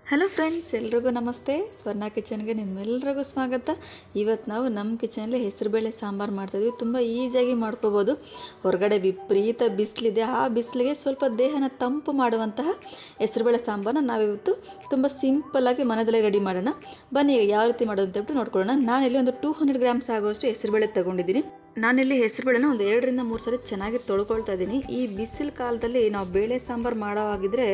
Hello friends, ಎಲ್ರಿಗೂ ನಮಸ್ತೆ. ಸ್ವರ್ಣ ಕಿಚನ್ಗೆ ನಿಮ್ಮೆಲ್ರಿಗೂ ಸ್ವಾಗತ. ಇವತ್ತು ನಾವು ನಮ್ಮ ಕಿಚನಲ್ಲಿ ಹೆಸರುಬೇಳೆ ಸಾಂಬಾರು ಮಾಡ್ತಾಯಿದ್ವಿ. ತುಂಬ ಈಸಿಯಾಗಿ ಮಾಡ್ಕೋಬೋದು. ಹೊರಗಡೆ ವಿಪರೀತ ಬಿಸಿಲಿದೆ. ಆ ಬಿಸಿಲಿಗೆ ಸ್ವಲ್ಪ ದೇಹನ ತಂಪು ಮಾಡುವಂತಹ ಹೆಸರುಬೇಳೆ ಸಾಂಬಾರನ್ನ ನಾವಿವತ್ತು ತುಂಬ ಸಿಂಪಲ್ಲಾಗಿ ಮನೆಯಲ್ಲೇ ರೆಡಿ ಮಾಡೋಣ. ಬನ್ನಿ ಈಗ ಯಾವ ರೀತಿ ಮಾಡೋದು ಅಂತೇಳ್ಬಿಟ್ಟು ನೋಡ್ಕೊಳ್ಳೋಣ. ನಾನಿಲ್ಲಿ ಒಂದು 200 ಗ್ರಾಮ್ಸ್ ಆಗುವಷ್ಟು ಹೆಸರುಬೇಳೆ ತೊಗೊಂಡಿದ್ದೀನಿ. ನಾನಿಲ್ಲಿ ಹೆಸರುಬೇಳೆನ ಒಂದು 2 ರಿಂದ 3 ಸರಿ ಚೆನ್ನಾಗಿ ತೊಳ್ಕೊಳ್ತಾ ಇದ್ದೀನಿ. ಈ ಬಿಸಿಲು ಕಾಲದಲ್ಲಿ ನಾವು ಬೇಳೆ ಸಾಂಬಾರು ಮಾಡೋವಾಗಿದ್ದರೆ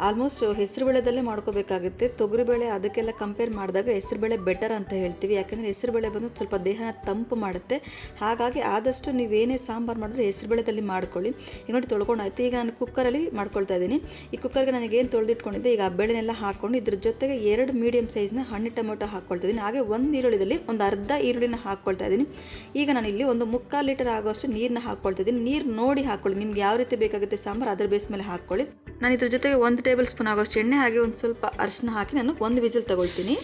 ಆಲ್ಮೋಸ್ಟ್ ಹೆಸರುಬೇಳೆದಲ್ಲೇ ಮಾಡ್ಕೋಬೇಕಾಗುತ್ತೆ. ತೊಗರಿಬೇಳೆ ಅದಕ್ಕೆಲ್ಲ ಕಂಪೇರ್ ಮಾಡಿದಾಗ ಹೆಸರುಬೇಳೆ ಬೆಟರ್ ಅಂತ ಹೇಳ್ತೀವಿ. ಯಾಕೆಂದರೆ ಹೆಸರುಬೇಳೆ ಬಂದು ಸ್ವಲ್ಪ ದೇಹನ ತಂಪು ಮಾಡುತ್ತೆ. ಹಾಗಾಗಿ ಆದಷ್ಟು ನೀವೇನೇ ಸಾಂಬಾರು ಮಾಡಿದ್ರೆ ಹೆಸರುಬೇಳೆದಲ್ಲಿ ಮಾಡ್ಕೊಳ್ಳಿ. ಈಗ ನೋಡಿ ತೊಳ್ಕೊಂಡಾಯ್ತು. ಈಗ ನಾನು ಕುಕ್ಕರಲ್ಲಿ ಮಾಡ್ಕೊಳ್ತಾ ಇದ್ದೀನಿ. ಈ ಕುಕ್ಕರ್ಗೆ ನನಗೇನು ತೊಳೆದಿಟ್ಕೊಂಡಿದ್ದೆ, ಈಗ ಬೇಳೆನೆಲ್ಲ ಹಾಕ್ಕೊಂಡು ಇದ್ರ ಜೊತೆಗೆ 2 ಮೀಡಿಯಮ್ ಸೈಜ್ನ ಹಣ್ಣು ಟೊಮೆಟೊ ಹಾಕ್ಕೊಳ್ತಾ ಇದ್ದೀನಿ. ಹಾಗೆ ಒಂದು ಈರುಳ್ಳಿದಲ್ಲಿ ಒಂದು ಅರ್ಧ ಈರುಳ್ಳಿನ ಹಾಕ್ಕೊಳ್ತಾ ಇದ್ದೀನಿ. ಈಗ ನಾನಿಲ್ಲಿ ಒಂದು 3/4 ಲೀಟರ್ ಆಗೋಷ್ಟು ನೀರನ್ನ ಹಾಕ್ಕೊಳ್ತಿದ್ದೀನಿ. ನೀರು ನೋಡಿ ಹಾಕ್ಕೊಳ್ಳಿ, ನಿಮ್ಗೆ ಯಾವ ರೀತಿ ಬೇಕಾಗುತ್ತೆ ಸಾಂಬಾರು ಅದರ ಬೇಸ್ ಮೇಲೆ ಹಾಕ್ಕೊಳ್ಳಿ. ನಾನು ಇದ್ರ ಜೊತೆಗೆ 1 ಟೇಬಲ್ ಸ್ಪೂನ್ ಆಗೋಷ್ಟು ಎಣ್ಣೆ ಹಾಗೆ ಒಂದು ಸ್ವಲ್ಪ ಅರಿಶಿನ ಹಾಕಿ ನಾನು 1 ವಿಸಿಲ್ ತಗೊಳ್ತೀನಿ.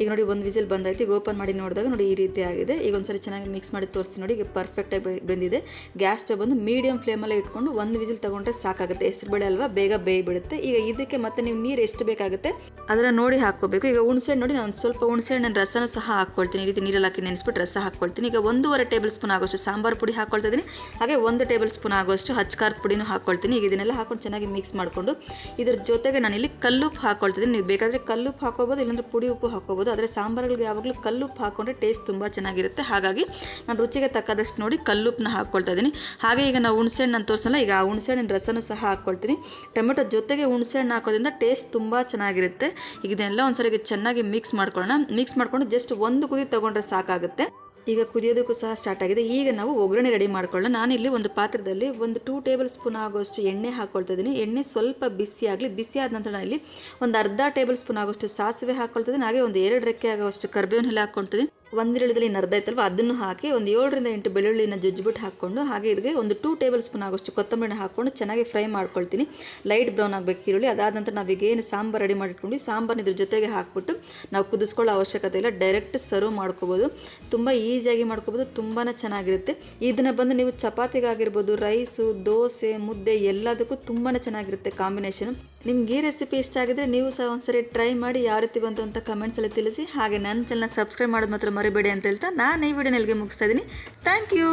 ಈಗ ನೋಡಿ 1 ವಿಸಿಲ್ ಬಂದಾಯ್ತು. ಈಗ ಓಪನ್ ಮಾಡಿ ನೋಡಿದಾಗ ನೋಡಿ ಈ ರೀತಿ ಆಗಿದೆ. ಈಗ ಒಂದ್ಸರಿ ಚೆನ್ನಾಗಿ ಮಿಕ್ಸ್ ಮಾಡಿ ತೋರಿಸ್ತೀನಿ ನೋಡಿ. ಈಗ ಪರ್ಫೆಕ್ಟಾಗಿ ಬಂದಿದೆ. ಗ್ಯಾಸ್ ಸ್ಟವ್ ಬಂದು ಮೀಡಿಯಂ ಫ್ಲೇಮಲ್ಲೇ ಇಟ್ಕೊಂಡು 1 ವಿಸಿಲ್ ತೊಗೊಂಡ್ರೆ ಸಾಕಾಗುತ್ತೆ. ಹೆಸರುಬೇಳೆ ಅಲ್ವಾ, ಬೇಗ ಬೇಯ್ಬಿಡುತ್ತೆ. ಈಗ ಇದಕ್ಕೆ ಮತ್ತೆ ನೀವು ನೀರು ಎಷ್ಟು ಬೇಕಾಗುತ್ತೆ ಅದನ್ನು ನೋಡಿ ಹಾಕ್ಕೋಬೇಕು. ಈಗ ಹುಣಸೆಹಣ್ಣು ನೋಡಿ, ನಾನು ಸ್ವಲ್ಪ ಹುಣಸೆಹಣ್ಣಿನ ರಸನೂ ಸಹ ಹಾಕ್ಕೊಳ್ತೀನಿ. ಈ ರೀತಿ ನೀರಲ್ಲಿ ಹಾಕಿ ನೆನೆಸ್ಬಿಟ್ಟು ರಸ ಹಾಕ್ಕೊಳ್ತೀನಿ. ಈಗ 1.5 ಟೇಬಲ್ ಸ್ಪೂನ್ ಆಗೋಷ್ಟು ಸಾಂಬಾರು ಪುಡಿ ಹಾಕ್ಕೊಳ್ತಾ ಇದ್ದೀನಿ. ಹಾಗೆ 1 ಟೇಬಲ್ ಸ್ಪೂನ್ ಆಗೋಷ್ಟು ಹಚ್ಕಾರದ ಪುಡಿನೂ ಹಾಕ್ಕೊಳ್ತೀನಿ. ಈಗ ಇದನ್ನೆಲ್ಲ ಹಾಕೊಂಡು ಚೆನ್ನಾಗಿ ಮಿಕ್ಸ್ ಮಾಡಿಕೊಂಡು ಇದ್ರ ಜೊತೆಗೆ ನಾನಿಲ್ಲಿ ಕಲ್ಲುಪ್ಪು ಹಾಕ್ಕೊಳ್ತಿದ್ದೀನಿ. ನೀವು ಬೇಕಾದರೆ ಕಲ್ಲುಪ್ಪು ಹಾಕೋಬೋದು, ಇಲ್ಲಾಂದರೆ ಪುಡಿ ಉಪ್ಪು ಹಾಕೋಬೋದು. ಆದರೆ ಸಾಂಬಾರುಗಳಿಗೆ ಯಾವಾಗಲೂ ಕಲ್ಲುಪ್ಪು ಹಾಕ್ಕೊಂಡ್ರೆ ಟೇಸ್ಟ್ ತುಂಬ ಚೆನ್ನಾಗಿರುತ್ತೆ. ಹಾಗಾಗಿ ನಾನು ರುಚಿಗೆ ತಕ್ಕದಷ್ಟು ನೋಡಿ ಕಲ್ಲುಪ್ಪನ್ನ ಹಾಕ್ಕೊಳ್ತಾ ಇದ್ದೀನಿ. ಹಾಗೆ ಈಗ ನಾವು ಹುಣಸೆಹಣ್ಣು ಅಂತ ತೋರಿಸಲ್ಲ, ಈಗ ಆ ಹುಣಸೆಹಣ್ಣಿನ ರಸನೂ ಸಹ ಹಾಕ್ಕೊಳ್ತೀನಿ. ಟೊಮೆಟೊ ಜೊತೆಗೆ ಹುಣಸೆಹಣ್ಣು ಹಾಕೋದ್ರಿಂದ ಟೇಸ್ಟ್ ತುಂಬ ಚೆನ್ನಾಗಿರುತ್ತೆ. ಈಗ ಇದನ್ನೆಲ್ಲ ಒಂದ್ಸರಿಗೆ ಚೆನ್ನಾಗಿ ಮಿಕ್ಸ್ ಮಾಡ್ಕೊಳ್ಳೋಣ. ಮಿಕ್ಸ್ ಮಾಡಿಕೊಂಡು ಜಸ್ಟ್ 1 ಕುದಿ ತೊಗೊಂಡ್ರೆ ಸಾಕಾಗುತ್ತೆ. ಈಗ ಕುದಿಯೋದಕ್ಕೂ ಸಹ ಸ್ಟಾರ್ಟ್ ಆಗಿದೆ. ಈಗ ನಾವು ಒಗ್ಗರಣೆ ರೆಡಿ ಮಾಡ್ಕೊಳ್ಳೋಣ. ನಾನಿಲ್ಲಿ ಒಂದು ಪಾತ್ರದಲ್ಲಿ ಒಂದು 2 ಟೇಬಲ್ ಸ್ಪೂನ್ ಆಗೋಷ್ಟು ಎಣ್ಣೆ ಹಾಕ್ಕೊಳ್ತಾ ಇದ್ದೀನಿ. ಎಣ್ಣೆ ಸ್ವಲ್ಪ ಬಿಸಿ ಆಗಲಿ. ಬಿಸಿ ಆದ ನಂತರ ನಾನಿಲ್ಲಿ ಒಂದು ಅರ್ಧ ಟೇಬಲ್ ಸ್ಪೂನ್ ಆಗೋಷ್ಟು ಸಾಸಿವೆ ಹಾಕ್ಕೊಳ್ತಾ ಇದ್ದೀನಿ. ಹಾಗೆ ಒಂದು 2 ರೆಕ್ಕೆ ಆಗೋಷ್ಟು ಕರಿಬೇವಿನ ಎಲೆ ಹಾಕ್ಕೊಳ್ತಿದ್ದೀನಿ. 1 ಈರುಳ್ಳಿದಲ್ಲಿ ಅರ್ಧ ಐತಲ್ವ ಅದನ್ನು ಹಾಕಿ ಒಂದು 7 ರಿಂದ 8 ಬೆಳ್ಳುಳ್ಳಿನ ಜಜ್ಜಿಬಿಟ್ಟು ಹಾಕ್ಕೊಂಡು, ಹಾಗೆ ಇದಕ್ಕೆ ಒಂದು 2 ಟೇಬಲ್ ಸ್ಪೂನ್ ಆಗೋಷ್ಟು ಕೊತ್ತಂಬರಿನ ಹಾಕ್ಕೊಂಡು ಚೆನ್ನಾಗಿ ಫ್ರೈ ಮಾಡ್ಕೊಳ್ತೀನಿ. ಲೈಟ್ ಬ್ರೌನ್ ಆಗಬೇಕು ಈರುಳ್ಳಿ. ಅದಾದ ನಂತರ ನಾವೀಗ ಏನು ಸಾಂಬಾರು ರೆಡಿ ಮಾಡಿಟ್ಕೊಂಡು ಸಾಂಬಾರು ಇದ್ರ ಜೊತೆಗೆ ಹಾಕ್ಬಿಟ್ಟು ನಾವು ಕುದಿಸ್ಕೊಳ್ಳೋ ಅವಶ್ಯಕತೆ ಇಲ್ಲ, ಡೈರೆಕ್ಟ್ ಸರ್ವ್ ಮಾಡ್ಕೋಬೋದು. ತುಂಬ ಈಸಿಯಾಗಿ ಮಾಡ್ಕೋಬೋದು, ತುಂಬಾ ಚೆನ್ನಾಗಿರುತ್ತೆ. ಇದನ್ನು ಬಂದು ನೀವು ಚಪಾತಿಗಾಗಿರ್ಬೋದು, ರೈಸು, ದೋಸೆ, ಮುದ್ದೆ ಎಲ್ಲದಕ್ಕೂ ತುಂಬಾ ಚೆನ್ನಾಗಿರುತ್ತೆ ಕಾಂಬಿನೇಷನು. ನಿಮ್ಗೆ ಈ ರೆಸಿಪಿ ಇಷ್ಟ ಆಗಿದ್ರೆ ನೀವು ಸಹ ಒಂದ್ಸರಿ ಟ್ರೈ ಮಾಡಿ ಯಾವ ರೀತಿ ಬಂತು ಅಂತ ಕಮೆಂಟ್ಸಲ್ಲಿ ತಿಳಿಸಿ. ಹಾಗೆ ನನ್ನ ಚಾನಲ್ನ ಸಬ್ಸ್ಕ್ರೈಬ್ ಮಾಡೋದು ಮಾತ್ರ ಮರಿಬೇಡಿ ಅಂತ ಹೇಳ್ತಾ ನಾನು ಈ ವಿಡಿಯೋನ ಇಲ್ಲಿಗೆ ಮುಗಿಸ್ತಾ ಇದ್ದೀನಿ. Thank you.